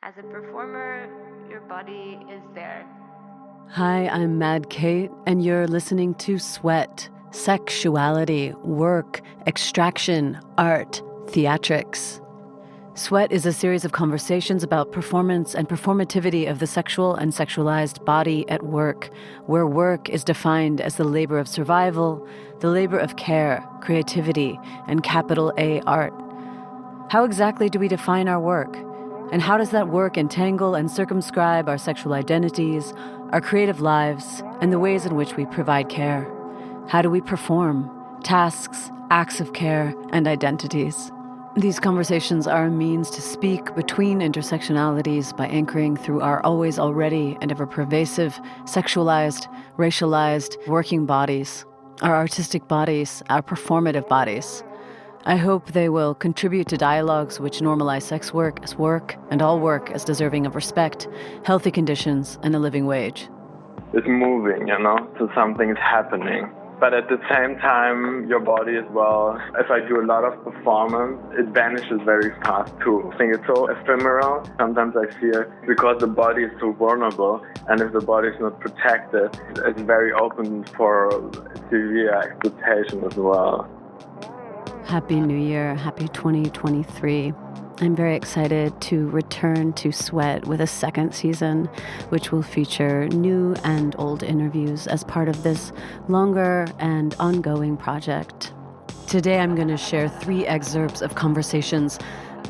As a performer, your body is there. Hi, I'm Mad Kate, and you're listening to S.W.E.A.T, Sexuality, Work, Extraction, Art, Theatrics. S.W.E.A.T is a series of conversations about performance and performativity of the sexual and sexualized body at work, where work is defined as the labor of survival, the labor of care, creativity, and capital A art. How exactly do we define our work? And how does that work entangle and circumscribe our sexual identities, our creative lives, and the ways in which we provide care? How do we perform tasks, acts of care, and identities? These conversations are a means to speak between intersectionalities by anchoring through our always already and ever pervasive, sexualized, racialized, working bodies, our artistic bodies, our performative bodies. I hope they will contribute to dialogues which normalize sex work as work and all work as deserving of respect, healthy conditions, and a living wage. It's moving, so something's happening. But at the same time, your body as well, if I do a lot of performance, it vanishes very fast too. I think it's so ephemeral. Sometimes I fear because the body is so vulnerable, and if the body is not protected, it's very open for severe exploitation as well. Happy New Year, happy 2023. I'm very excited to return to S.W.E.A.T with a second season, which will feature new and old interviews as part of this longer and ongoing project. Today, I'm going to share 3 excerpts of conversations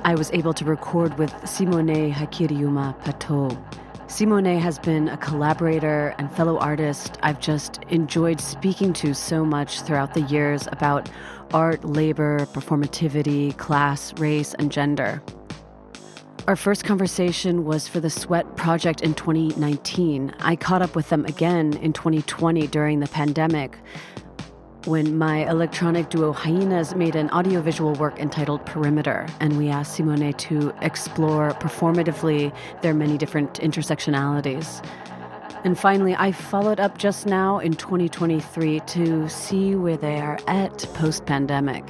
I was able to record with Simone Jaikiriuma Paetau. Simone has been a collaborator and fellow artist I've just enjoyed speaking to so much throughout the years about art, labor, performativity, class, race, and gender. Our first conversation was for the S.W.E.A.T project in 2019. I caught up with them again in 2020 during the pandemic, when my electronic duo HYENAZ made an audiovisual work entitled Perimeter, and we asked Simone to explore performatively their many different intersectionalities. And finally, I followed up just now in 2023 to see where they are at post-pandemic.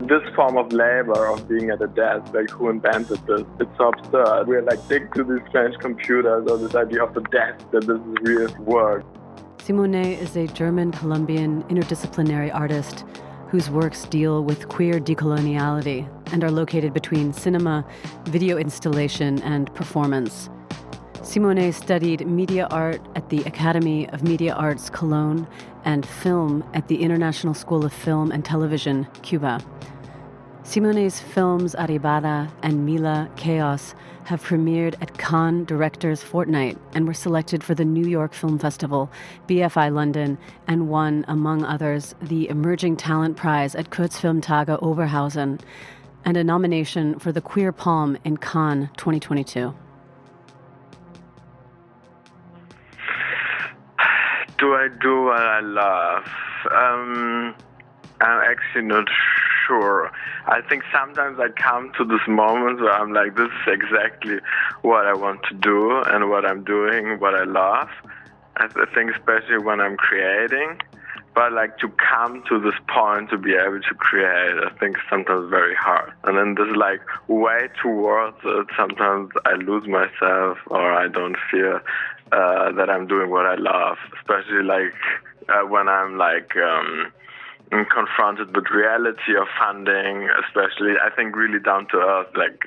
This form of labor, of being at a desk, like who invented this? It's so absurd. We're like addicted to these strange computers or this idea of the desk, that this is real work. Simone is a German-Colombian interdisciplinary artist whose works deal with queer decoloniality and are located between cinema, video installation, and performance. Simone studied media art at the Academy of Media Arts Cologne and film at the International School of Film and Television, Cuba. Simone's films Arribada and Mila Chaos have premiered at Cannes Directors Fortnight and were selected for the New York Film Festival, BFI London, and won, among others, the Emerging Talent Prize at Kurzfilmtage Oberhausen and a nomination for the Queer Palm in Cannes 2022. Do I do what I love? I'm actually not sure. I think sometimes I come to this moment where I'm like, this is exactly what I want to do and what I'm doing, what I love. I think especially when I'm creating. But like to come to this point to be able to create, I think sometimes very hard. And then this like way towards it, sometimes I lose myself or I don't feel that I'm doing what I love, especially like when I'm like confronted with reality of funding, especially I think really down to earth, like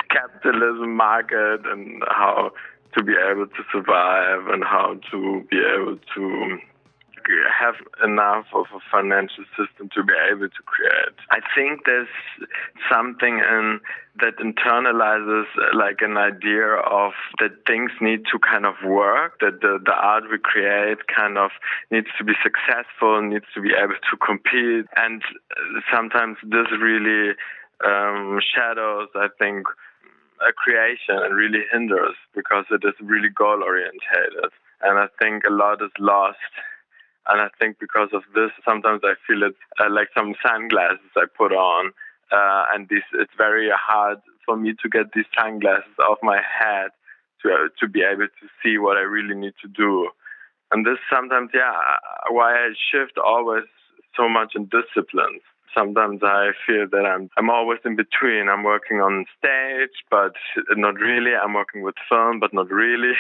capitalism, market, and how to be able to survive and how to be able to have enough of a financial system to be able to create. I think there's something that internalizes like an idea of that things need to kind of work, that the art we create kind of needs to be successful, needs to be able to compete. And sometimes this really shadows, I think, a creation and really hinders because it is really goal-orientated. And I think a lot is lost. And I think because of this, sometimes I feel it like some sunglasses I put on. And it's very hard for me to get these sunglasses off my head to be able to see what I really need to do. And this sometimes, why I shift always so much in disciplines. Sometimes I feel that I'm always in between. I'm working on stage, but not really. I'm working with film, but not really.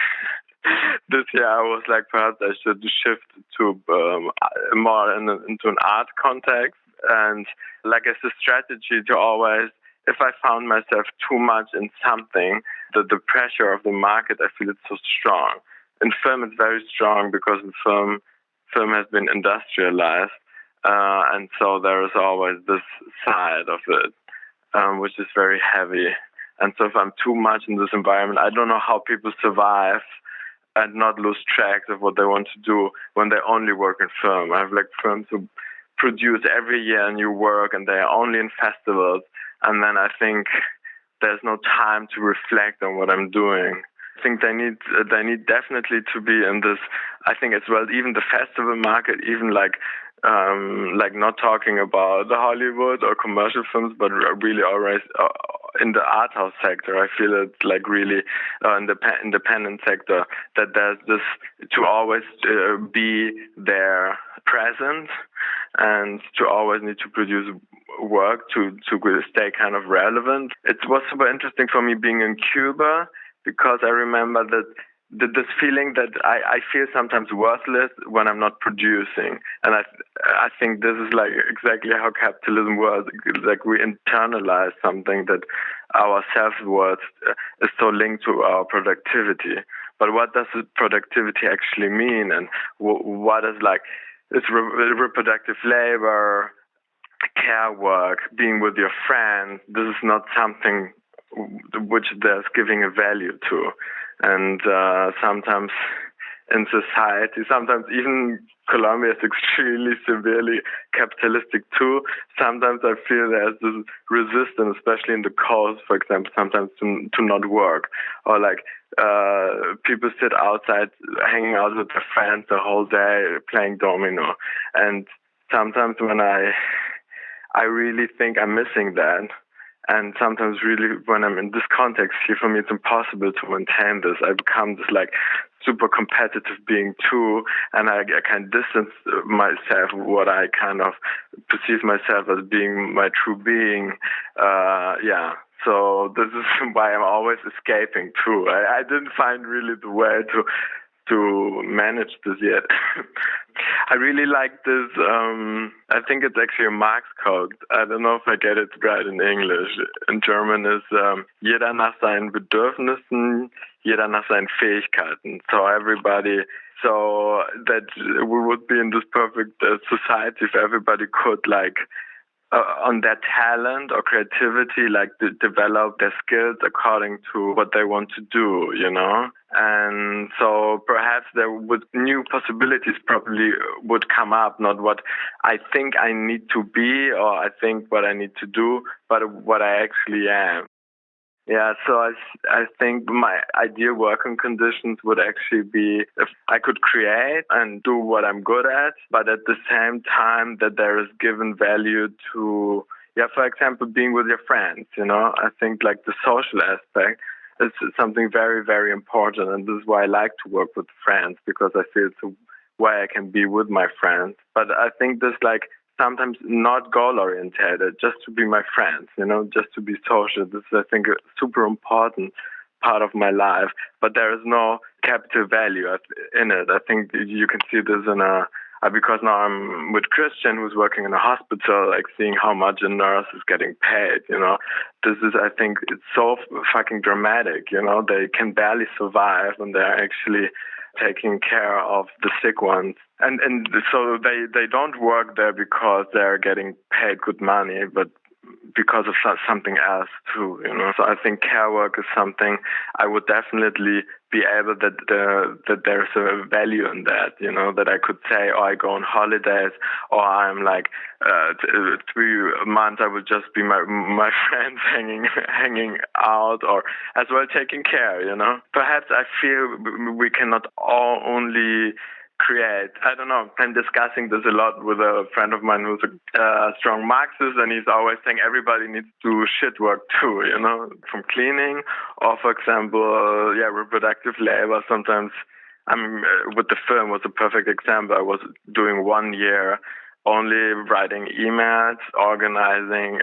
This year I was like, perhaps I should shift to more into an art context, and like as a strategy to always, if I found myself too much in something, the pressure of the market, I feel it's so strong. In film, it's very strong because in film has been industrialized, and so there is always this side of it, which is very heavy. And so if I'm too much in this environment, I don't know how people survive and not lose track of what they want to do when they only work in film. I have like films who produce every year new work, and they are only in festivals. And then I think there's no time to reflect on what I'm doing. I think they need definitely to be in this. I think as well, even the festival market, even like not talking about the Hollywood or commercial films, but really always in the art house sector. I feel it's like really in the independent sector that there's this to always be there present and to always need to produce work to stay kind of relevant. It was super interesting for me being in Cuba, because I remember that this feeling that I feel sometimes worthless when I'm not producing. And I think this is like exactly how capitalism works. Like we internalize something that our self-worth is so linked to our productivity. But what does productivity actually mean? And what is like, it's reproductive labor, care work, being with your friends. This is not something which there's giving a value to. And sometimes in society, sometimes even Colombia is extremely severely capitalistic too. Sometimes I feel there's this resistance, especially in the coast, for example, sometimes to not work. Or like people sit outside hanging out with their friends the whole day playing domino. And sometimes when I really think I'm missing that. And sometimes really when I'm in this context here, for me, it's impossible to maintain this. I become this like super competitive being too, and I can distance myself, what I kind of perceive myself as being my true being. So this is why I'm always escaping too. I didn't find really the way to manage this yet. I really like this. I think it's actually a Marx quote. I don't know if I get it right in English. In German is jeder nach seinen Bedürfnissen, jeder nach seinen Fähigkeiten. So that we would be in this perfect society if everybody could like on their talent or creativity, like develop their skills according to what they want to do, you know? And so perhaps new possibilities probably would come up, not what I think I need to be or I think what I need to do, but what I actually am. Yeah, so I think my ideal working conditions would actually be if I could create and do what I'm good at, but at the same time that there is given value to, for example, being with your friends, you know. I think like the social aspect is something very, very important, and this is why I like to work with friends, because I feel it's a way I can be with my friends. But I think this like sometimes not goal-orientated, just to be my friends, you know, just to be social. This is, I think, a super important part of my life. But there is no capital value in it. I think you can see this because now I'm with Christian, who's working in a hospital, like seeing how much a nurse is getting paid, you know. This is, I think, it's so fucking dramatic, you know. They can barely survive, and they're actually taking care of the sick ones. And so they don't work there because they're getting paid good money, but because of something else too, you know. So I think care work is something I would definitely be able that there's a value in that, you know, that I could say, I go on holidays, or I'm like 3 months I would just be my friends hanging out, or as well taking care, you know. Perhaps I feel we cannot all only create. I don't know. I'm discussing this a lot with a friend of mine who's a strong Marxist, and he's always saying everybody needs to do shit work too, you know, from cleaning or, for example, reproductive labor. Sometimes, with the film was a perfect example. I was doing 1 year only writing emails, organizing,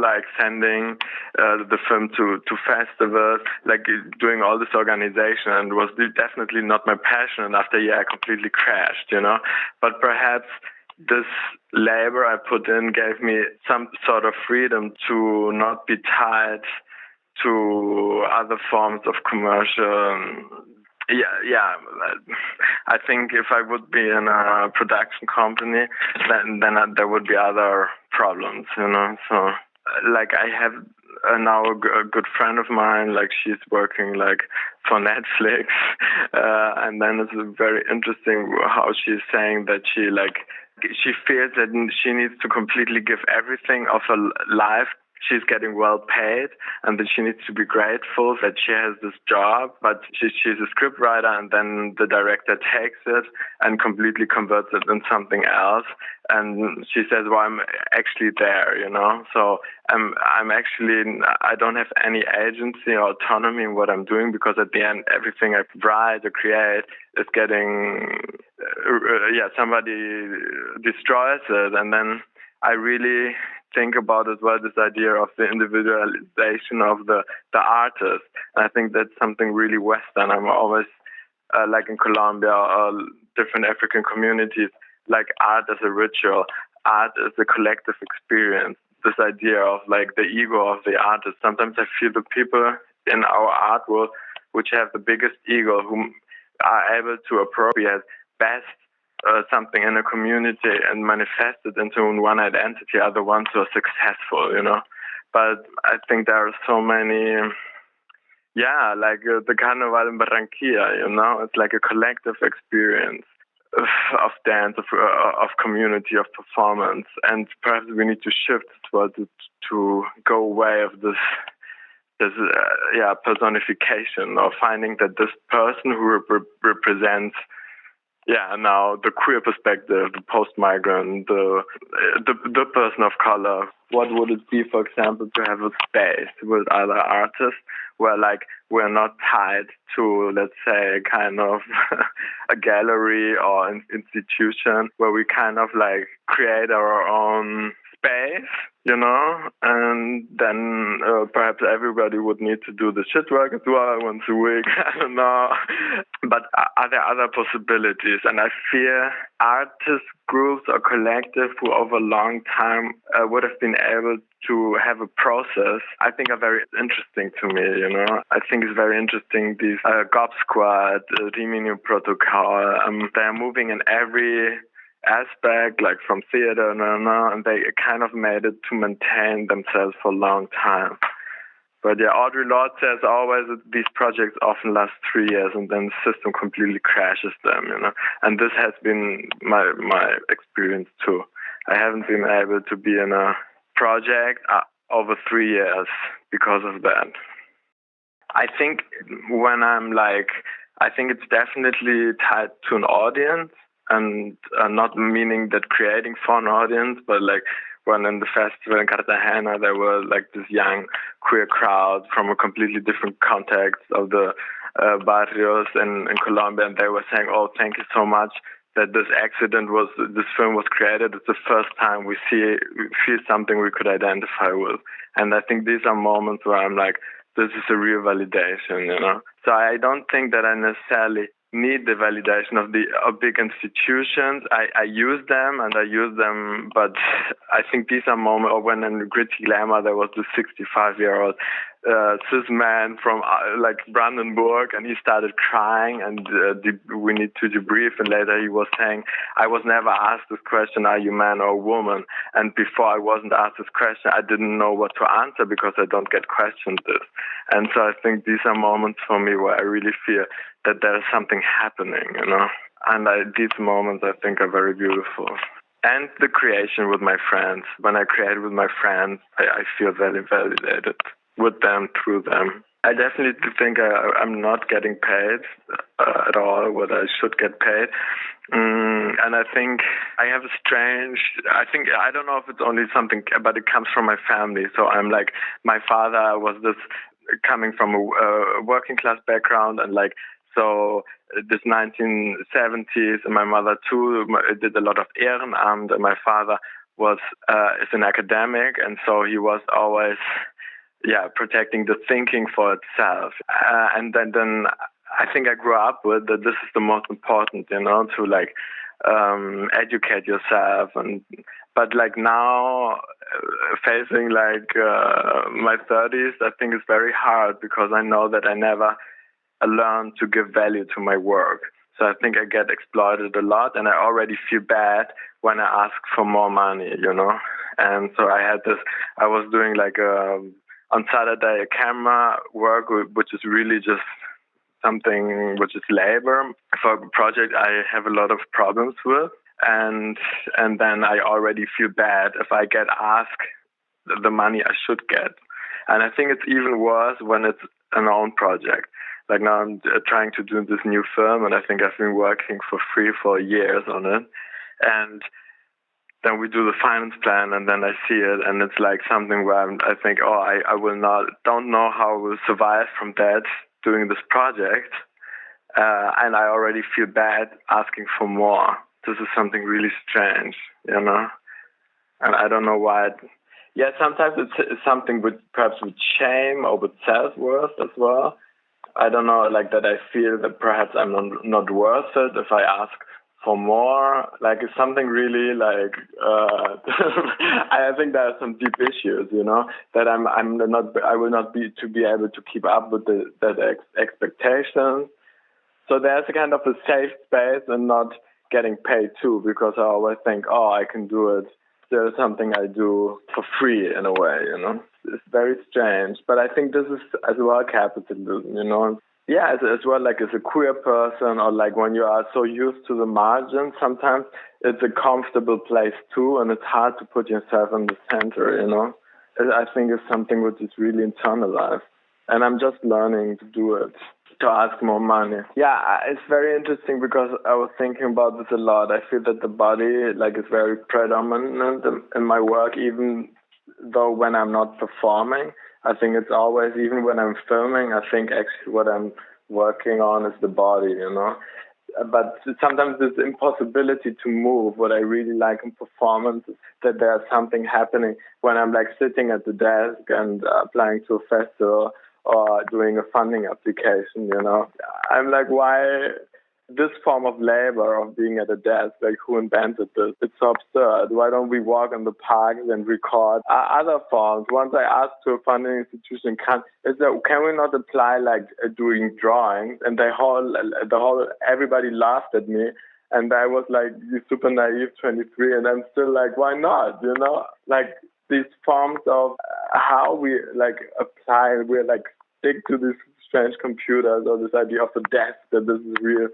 like sending the film to festivals, like doing all this organization, and was definitely not my passion. And after a year, I completely crashed, But perhaps this labor I put in gave me some sort of freedom to not be tied to other forms of commercial. Yeah. I think if I would be in a production company, then there would be other problems, So, like, I have now a good friend of mine, like, she's working like for Netflix, and then it's very interesting how she's saying that she feels that she needs to completely give everything of her life. She's getting well paid, and that she needs to be grateful that she has this job, but she's a scriptwriter, and then the director takes it and completely converts it in something else. And she says, well, I'm actually there, So I'm actually, I don't have any agency or autonomy in what I'm doing, because at the end, everything I write or create is getting, somebody destroys it. And then I really think about as well this idea of the individualization of the artist. And I think that's something really Western. I'm always, like in Colombia or different African communities, like art as a ritual, art as a collective experience. This idea of like the ego of the artist. Sometimes I feel the people in our art world which have the biggest ego, who are able to appropriate best something in a community and manifest it into one identity, are the ones who are successful, But I think there are so many, like the Carnival in Barranquilla, It's like a collective experience of dance, of community, of performance. And perhaps we need to shift towards it, to go away of this personification, or finding that this person who represents now the queer perspective, the post-migrant, the person of color. What would it be, for example, to have a space with other artists where, like, we're not tied to, let's say, kind of a gallery or an institution, where we kind of like create our own space, and then perhaps everybody would need to do the shit work as well once a week. I don't know. But are there other possibilities? And I fear artist groups or collectives who over a long time would have been able to have a process, I think are very interesting to me, I think it's very interesting, these GOP Squad, Rimini Protocol, they are moving in every aspect, like from theater, and they kind of made it to maintain themselves for a long time. But Audre Lorde says always that these projects often last 3 years, and then the system completely crashes them, And this has been my experience too. I haven't been able to be in a project over 3 years because of that. I think I think it's definitely tied to an audience, and not meaning that creating for an audience, but like when in the festival in Cartagena, there were like this young queer crowd from a completely different context of the barrios in Colombia, and they were saying, oh, thank you so much that this film was created. It's the first time we feel something we could identify with. And I think these are moments where I'm like, this is a real validation, So I don't think that I necessarily need the validation of big institutions. I use them, but I think these are moments, or when in Gritty Glamour there was this 65-year-old cis man from like Brandenburg, and he started crying, and we need to debrief, and later he was saying, I was never asked this question, are you man or woman? And before I wasn't asked this question, I didn't know what to answer, because I don't get questioned this. And so I think these are moments for me where I really feel that there is something happening, And these moments, I think, are very beautiful. And the creation with my friends. When I create with my friends, I feel very validated with them, through them. I definitely think I'm not getting paid at all what I should get paid. And I think I have I don't know if it's only something, but it comes from my family. So I'm like, my father was coming from a working class background, and like So this 1970s, and my mother too did a lot of Ehrenamt, and my father is an academic, and so he was always protecting the thinking for itself. And then I think I grew up with that this is the most important, to like educate yourself. But like now, facing like my 30s, I think it's very hard because I know that I never learned to give value to my work. So I think I get exploited a lot, and I already feel bad when I ask for more money, And so I was doing like on Saturday a camera work, which is really just something which is labor for a project I have a lot of problems with. And then I already feel bad if I get asked the money I should get. And I think it's even worse when it's an own project. Like now I'm trying to do this new film, and I think I've been working for free for years on it. And then we do the finance plan, and then I see it, and it's like something where I think, I don't know how I will survive from that doing this project. And I already feel bad asking for more. This is something really strange, And I don't know why. Sometimes it's something perhaps with shame or with self-worth as well. I don't know, like that I feel that perhaps I'm not worth it if I ask for more. Like it's something really like, I think there are some deep issues, that I will not be able to keep up with that expectations. So there's a kind of a safe space and not getting paid too, because I always think, I can do it. There's something I do for free in a way, It's very strange. But I think this is as well capitalism, Yeah, as well, like as a queer person, or like when you are so used to the margin, sometimes it's a comfortable place too, and it's hard to put yourself in the center, I think it's something which is really internalized. And I'm just learning to do it, to ask more money. Yeah, it's very interesting because I was thinking about this a lot. I feel that the body like is very predominant in my work, even though when I'm not performing. I think it's always, even when I'm filming, I think actually what I'm working on is the body, But sometimes this impossibility to move, what I really like in performance is that there's something happening when I'm like sitting at the desk and applying to a festival or doing a funding application, I'm like, why this form of labor of being at a desk, like who invented this? It's so absurd. Why don't we walk in the parks and record other forms? Once I asked to a funding institution, can we not apply like doing drawings? And everybody laughed at me. And I was like, you super naive 23. And I'm still like, why not? Like these forms of how we like apply, we're like stick to these strange computers, or this idea of the desk, that this is real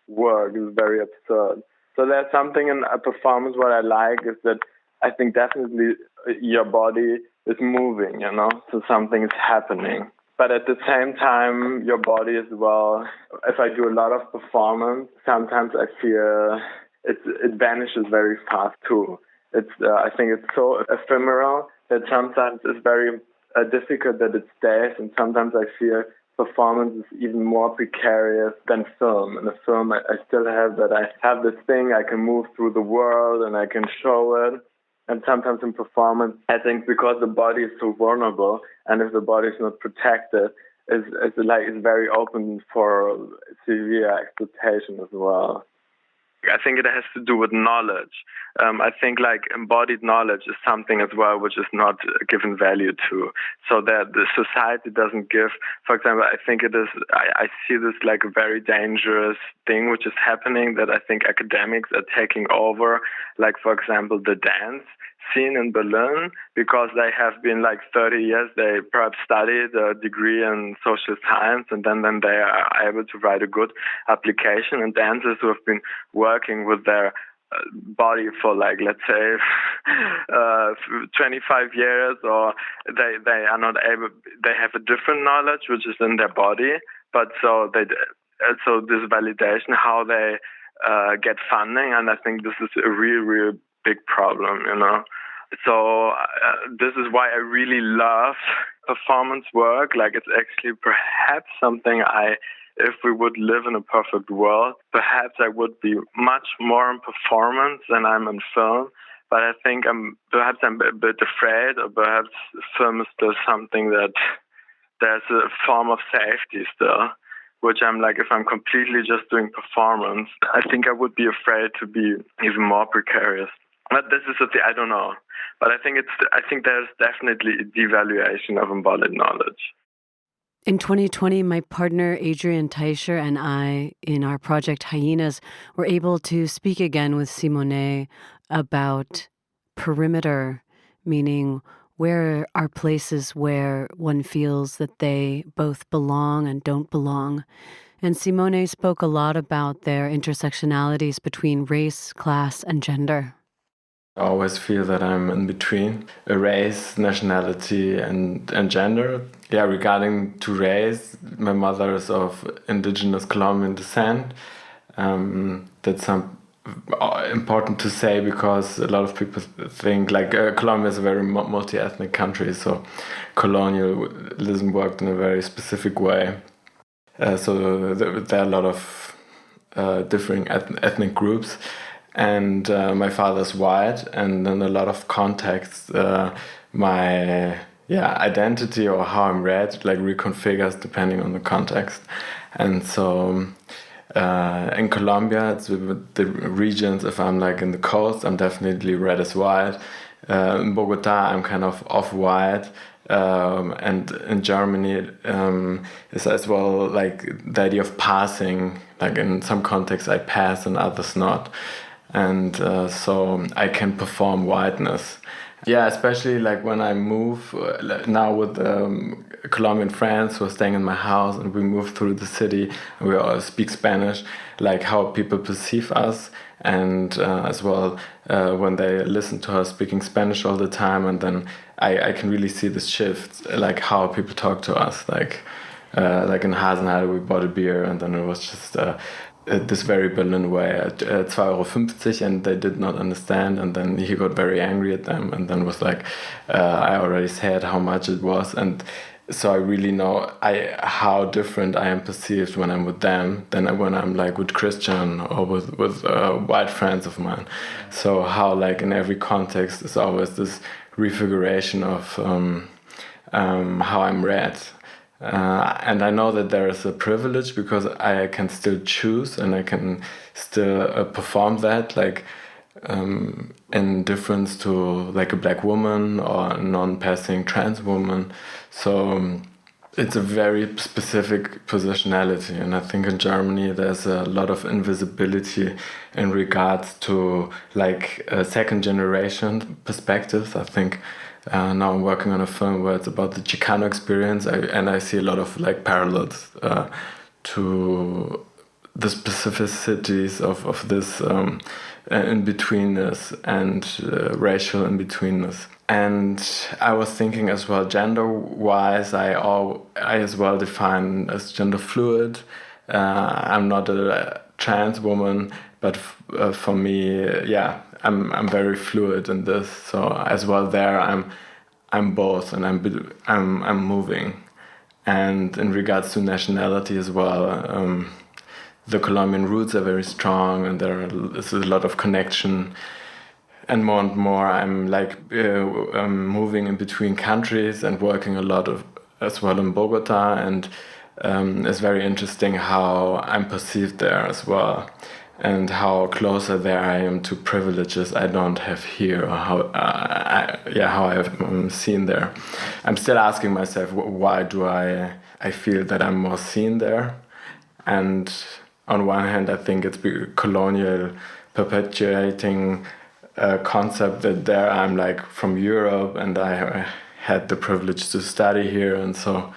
work, is very absurd. So there's something in a performance what I like is that I think definitely your body is moving, so something is happening. But at the same time, your body as well, if I do a lot of performance, sometimes I feel it vanishes very fast too. I think it's so ephemeral that sometimes it's very difficult that it stays, and sometimes I feel performance is even more precarious than film. In a film, I still have that. I have this thing, I can move through the world and I can show it. And sometimes in performance, I think because the body is so vulnerable, and if the body is not protected, it's very open for severe exploitation as well. I think it has to do with knowledge. I think like embodied knowledge is something as well which is not given value to. So that the society doesn't give, for example, I think it is, I see this like a very dangerous thing which is happening, that I think academics are taking over, like for example, the dance scene in Berlin, because they have been like 30 years, they perhaps studied a degree in social science, and then they are able to write a good application. And dancers who have been working with their body for like, let's say, 25 years, or they are not able, they have a different knowledge which is in their body, but so this validation, how they get funding, and I think this is a real big problem, So this is why I really love performance work. Like it's actually perhaps something I if we would live in a perfect world, perhaps I would be much more in performance than I'm in film. But I think I'm a bit afraid, or perhaps film is still something that there's a form of safety still, which I'm like, if I'm completely just doing performance, I think I would be afraid to be even more precarious. But this is the thing, I don't know. But I think there's definitely a devaluation of embodied knowledge. In 2020, my partner Adrian Teicher and I, in our project HYENAZ, were able to speak again with Simone about perimeter, meaning where are places where one feels that they both belong and don't belong. And Simone spoke a lot about their intersectionalities between race, class, and gender. I always feel that I'm in between a race, nationality, and gender. Yeah, regarding to race, my mother is of indigenous Colombian descent. That's important to say because a lot of people think like Colombia is a very multi-ethnic country, so colonialism worked in a very specific way. So there are a lot of differing ethnic groups. And my father's white, and in a lot of contexts, my identity or how I'm read like reconfigures depending on the context. And so in Colombia, it's the regions. If I'm like in the coast, I'm definitely read as white. In Bogota, I'm kind of off-white. And in Germany, is as well like the idea of passing. Like in some contexts, I pass, and others not. And so I can perform whiteness. Yeah, especially like when I move now with Colombian friends who are staying in my house, and we move through the city and we all speak Spanish, like how people perceive us, and as well when they listen to us speaking Spanish all the time, and then I can really see this shift, like how people talk to us, like in Hasenheide we bought a beer, and then it was just this very Berlin way, €2,50, and they did not understand, and then he got very angry at them, and then was like, I already said how much it was, and so I really know how different I am perceived when I'm with them than when I'm like with Christian or with white friends of mine. So how like in every context is always this refiguration of how I'm read. And I know that there is a privilege because I can still choose and I can still perform that, like in difference to like a black woman or a non-passing trans woman. So it's a very specific positionality, and I think in Germany there's a lot of invisibility in regards to like second generation perspectives. I think now I'm working on a film where it's about the Chicano experience, and I see a lot of like parallels to the specificities of this in-betweenness and racial in-betweenness. And I was thinking as well, gender-wise, I as well define as gender fluid. I'm not a trans woman, but for me, I'm very fluid in this. So as well, there I'm both, and I'm moving. And in regards to nationality as well, the Colombian roots are very strong, and there's a lot of connection. And more, I'm like moving in between countries and working a lot as well in Bogota, and it's very interesting how I'm perceived there as well, and how closer there I am to privileges I don't have here, or how I've seen there. I'm still asking myself, why do I feel that I'm more seen there? And on one hand, I think it's colonial perpetuating a concept that there I'm like from Europe, and I had the privilege to study here, and so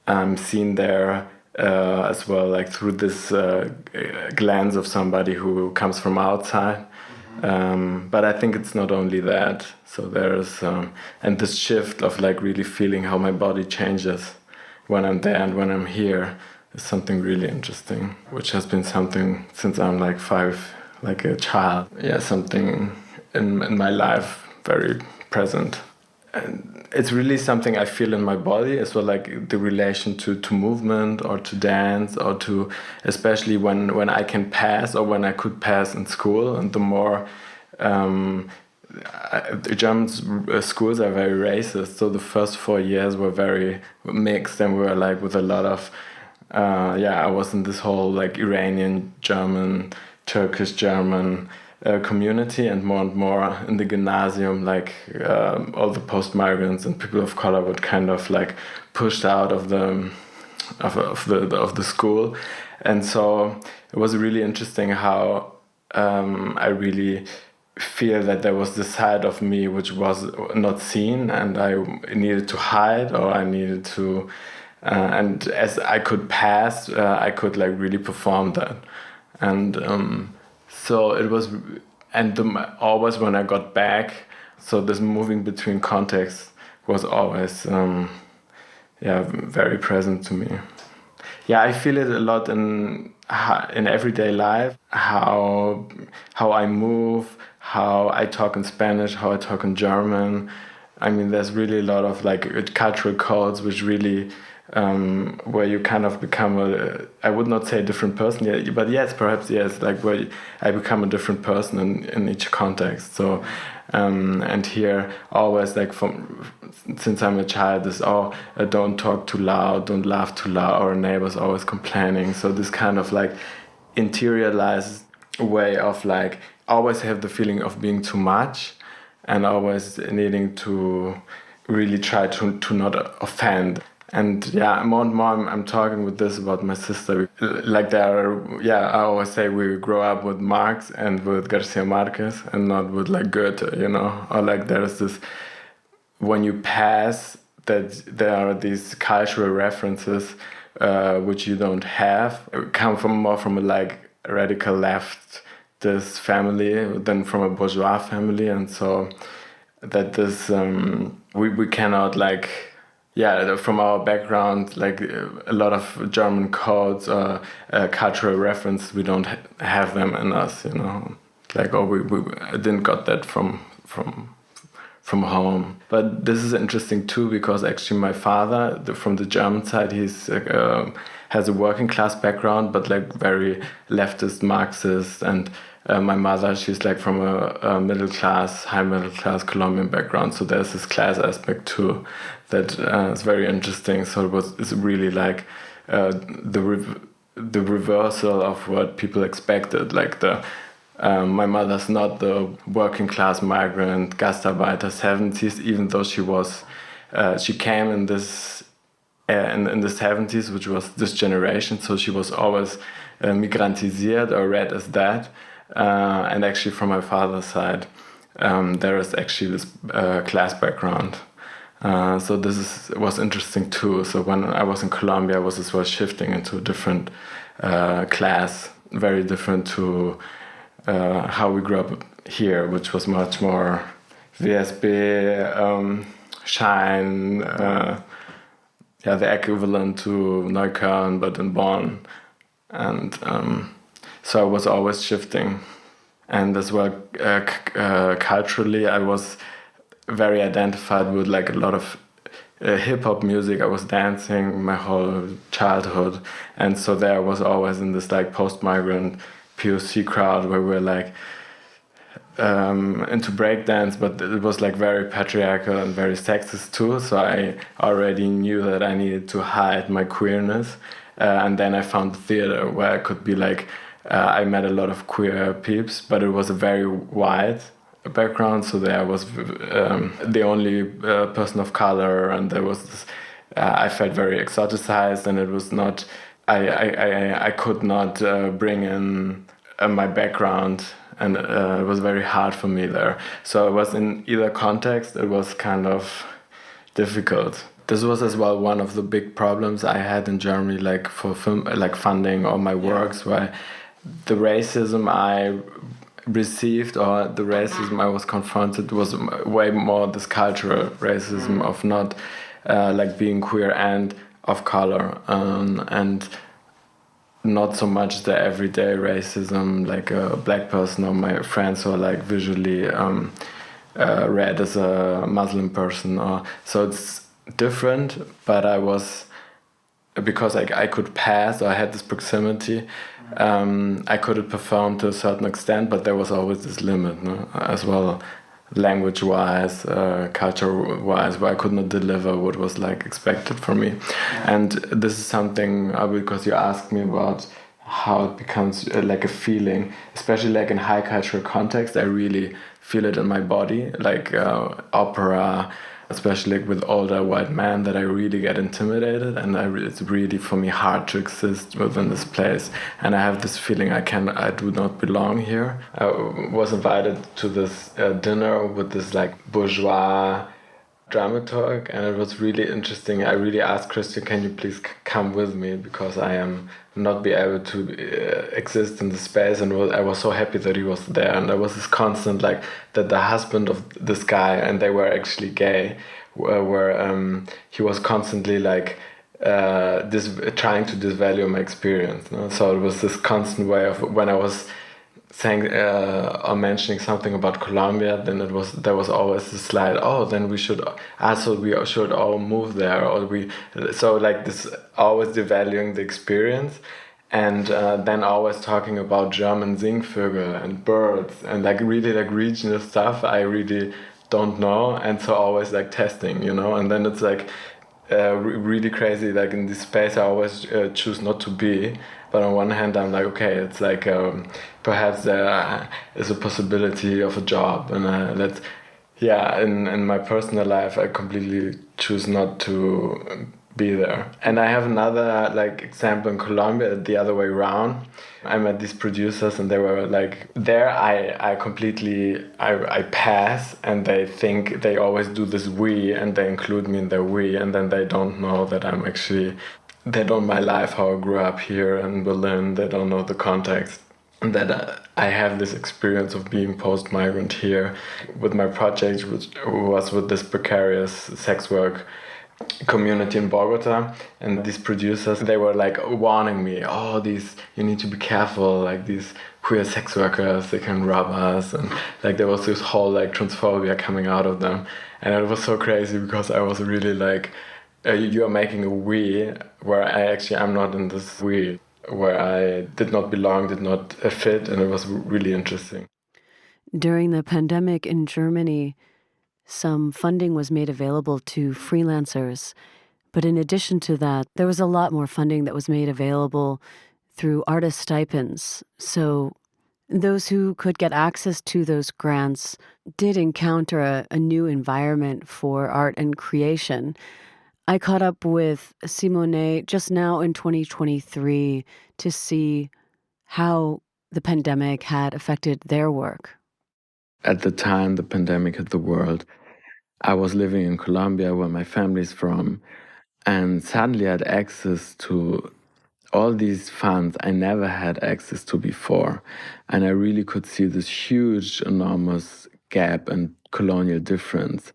I'm seen there as well, like through this glance of somebody who comes from outside. But I think it's not only that. So there's and this shift of like really feeling how my body changes when I'm there and when I'm here is something really interesting, which has been something since I'm like 5, like a child. Yeah, something in my life very present. it's really something I feel in my body as well, like the relation to movement or to dance or to, especially when I can pass or when I could pass in school. And the more the German schools are very racist, so the first 4 years were very mixed, and we were like with a lot of I was in this whole like Iranian German, Turkish German community, and more in the gymnasium, like all the post-migrants and people of color were kind of like pushed out of the school. And so it was really interesting how I really feel that there was this side of me which was not seen, and I needed to hide, or I needed to and as I could pass, I could like really perform that. And so it was, and always when I got back, so this moving between contexts was always very present to me. Yeah, I feel it a lot in everyday life, how I move, how I talk in Spanish, how I talk in German. I mean, there's really a lot of like cultural codes which really where you kind of become I would not say a different person, but yes, perhaps yes, like where I become a different person in each context. So and here always like since I'm a child is don't talk too loud, don't laugh too loud, our neighbors always complaining. So this kind of like interiorized way of like always have the feeling of being too much, and always needing to really try to not offend. And more and more I'm talking with this about my sister. Like I always say we grow up with Marx and with Garcia Marquez and not with like Goethe, or like there's this, when you pass, that there are these cultural references which you don't have, come from a like radical left this family than from a bourgeois family. And so that this we cannot like from our background, like a lot of German codes or cultural reference, we don't have them in us, like we didn't got that from home. But this is interesting too, because actually my father from the German side, he's has a working class background, but like very leftist Marxist, and my mother, she's like from a high middle class Colombian background. So there's this class aspect too that is very interesting. So it's really like the reversal of what people expected. Like my mother's not the working class migrant Gastarbeiter 70s, even though she came in this in the 70s, which was this generation. So she was always migrantisiert or read as that. And actually from my father's side, there is actually this class background. So this was interesting too. So when I was in Colombia, I was as well shifting into a different class, very different to how we grew up here, which was much more VSB, Shine, the equivalent to Neukölln, but in Bonn. And so I was always shifting. And as well, culturally, I was very identified with like a lot of hip-hop music. I was dancing my whole childhood. And so there I was always in this like post-migrant POC crowd where we were like into breakdance, but it was like very patriarchal and very sexist too. So I already knew that I needed to hide my queerness. And then I found the theater where I could be like, I met a lot of queer peeps, but it was a very wide background. So there I was the only person of color, and there was this, I felt very exoticized, and it was not, I could not bring in my background, and it was very hard for me there. So it was in either context, it was kind of difficult. This was as well one of the big problems I had in Germany, like for film, like funding all my works, where the racism I received or the racism I was confronted was way more this cultural racism of not like being queer and of color, and not so much the everyday racism like a black person or my friends who are like visually read as a Muslim person, or so it's different. But I was, because I could pass, or I had this proximity, I could perform to a certain extent, but there was always this limit, no? As well, language-wise, culture-wise, where I could not deliver what was like expected from me. And this is something, because you asked me about how it becomes like a feeling, especially like in high cultural context, I really feel it in my body, like opera, especially like with older white men, that I really get intimidated, and it's really for me hard to exist within this place, and I have this feeling I do not belong here. I was invited to this dinner with this like bourgeois dramaturg, and it was really interesting. I really asked Christian, can you please come with me, because I am not be able to exist in the space, and I was so happy that he was there. And there was this constant, like, that the husband of this guy, and they were actually gay, where he was constantly like trying to disvalue my experience, no? So it was this constant way of, when I was saying or mentioning something about Colombia, then there was always this slide, then we should all move there, so like this, always devaluing the experience, and then always talking about German Singvögel and birds, and like really like regional stuff I really don't know, and so always like testing, and then it's like really crazy. Like in this space I always choose not to be, but on one hand I'm like, okay, it's like perhaps there is a possibility of a job, and in my personal life I completely choose not to be there. And I have another like example in Colombia, the other way around. I met these producers, and they were like, there I completely pass, and they always do this we, and they include me in their we, and then they don't know that they don't know my life, how I grew up here in Berlin, they don't know the context, and that I have this experience of being post-migrant here with my project, which was with this precarious sex work community in Bogota. And these producers, they were like warning me, you need to be careful, like these queer sex workers, they can rob us, and like there was this whole like transphobia coming out of them. And it was so crazy, because I was really like, you're making a we, where I'm not in this we, where I did not belong, did not fit, and it was really interesting. During the pandemic in Germany, some funding was made available to freelancers. But in addition to that, there was a lot more funding that was made available through artist stipends. So those who could get access to those grants did encounter a new environment for art and creation. I caught up with Simone just now in 2023 to see how the pandemic had affected their work. At the time the pandemic hit the world, I was living in Colombia, where my family's from, and suddenly I had access to all these funds I never had access to before. And I really could see this huge, enormous gap and colonial difference,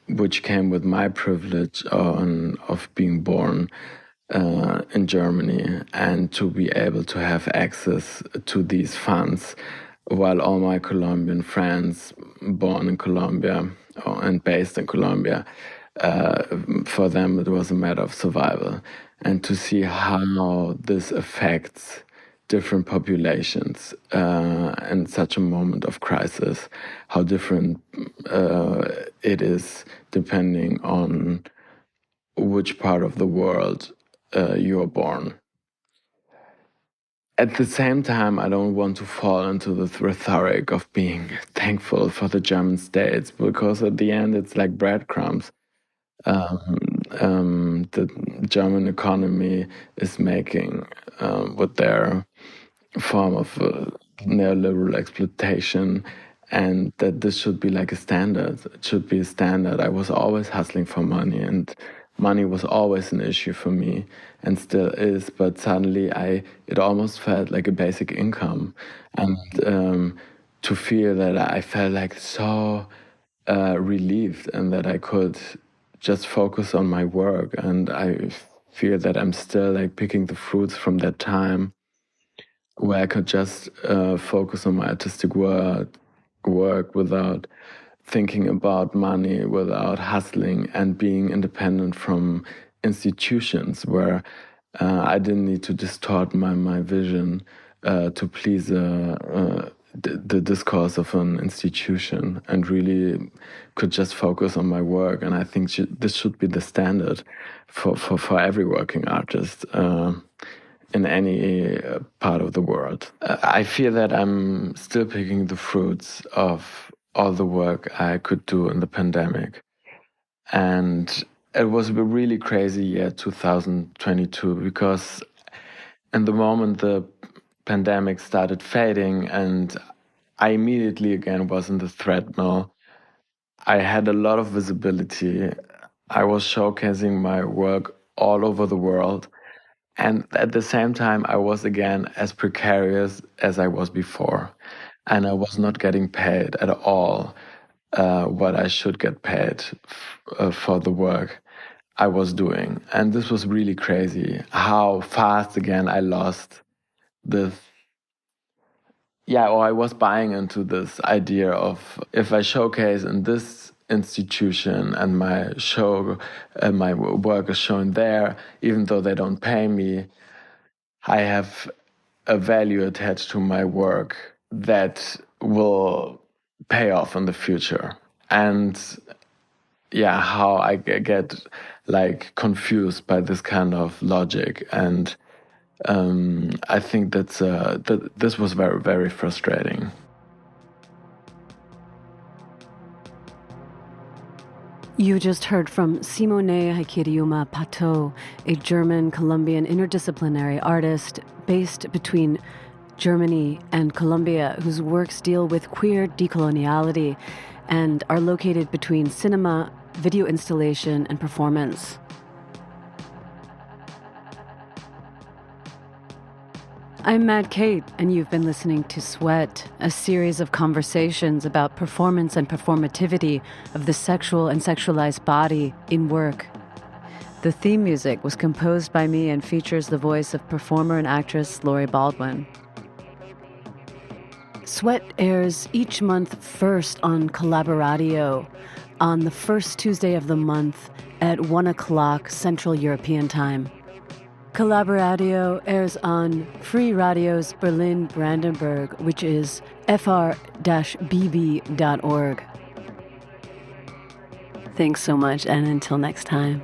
which came with my privilege of being born in Germany, and to be able to have access to these funds, while all my Colombian friends born in Colombia and based in Colombia, for them it was a matter of survival. And to see how this affects different populations in such a moment of crisis, how different it is depending on which part of the world you are born. At the same time, I don't want to fall into the rhetoric of being thankful for the German states, because at the end it's like breadcrumbs. The German economy is making with their form of neoliberal exploitation, and that this should be like a standard. It should be a standard. I was always hustling for money, and money was always an issue for me, and still is. But suddenly, it almost felt like a basic income, and to feel that I felt like so relieved, and that I could just focus on my work, and I feel that I'm still like picking the fruits from that time, where I could just focus on my artistic work work without thinking about money, without hustling, and being independent from institutions where I didn't need to distort my vision to please the discourse of an institution, and really could just focus on my work. And I think this should be the standard for every working artist in any part of the world. I feel that I'm still picking the fruits of all the work I could do in the pandemic. And it was a really crazy year, 2022, because in the moment the pandemic started fading and I immediately again was in the treadmill, I had a lot of visibility. I was showcasing my work all over the world. And at the same time, I was again as precarious as I was before. And I was not getting paid at all what I should get paid for the work I was doing. And this was really crazy how fast again I lost this. Yeah, or I was buying into this idea of if I showcase in this institution and my work is shown there, even though they don't pay me, I have a value attached to my work that will pay off in the future. And yeah, how I get like confused by this kind of logic. And I think that this was very, very frustrating. You just heard from Simone Jaikiriuma Paetau, a German Colombian interdisciplinary artist based between Germany and Colombia, whose works deal with queer decoloniality and are located between cinema, video installation, and performance. I'm Mad Kate, and you've been listening to S.W.E.A.T, a series of conversations about performance and performativity of the sexual and sexualized body in work. The theme music was composed by me and features the voice of performer and actress Lori Baldwin. S.W.E.T airs each month first on Collaboratio on the first Tuesday of the month at 1 o'clock Central European Time. Collaboratio airs on Free Radio's Berlin Brandenburg, which is fr-bb.org. Thanks so much, and until next time.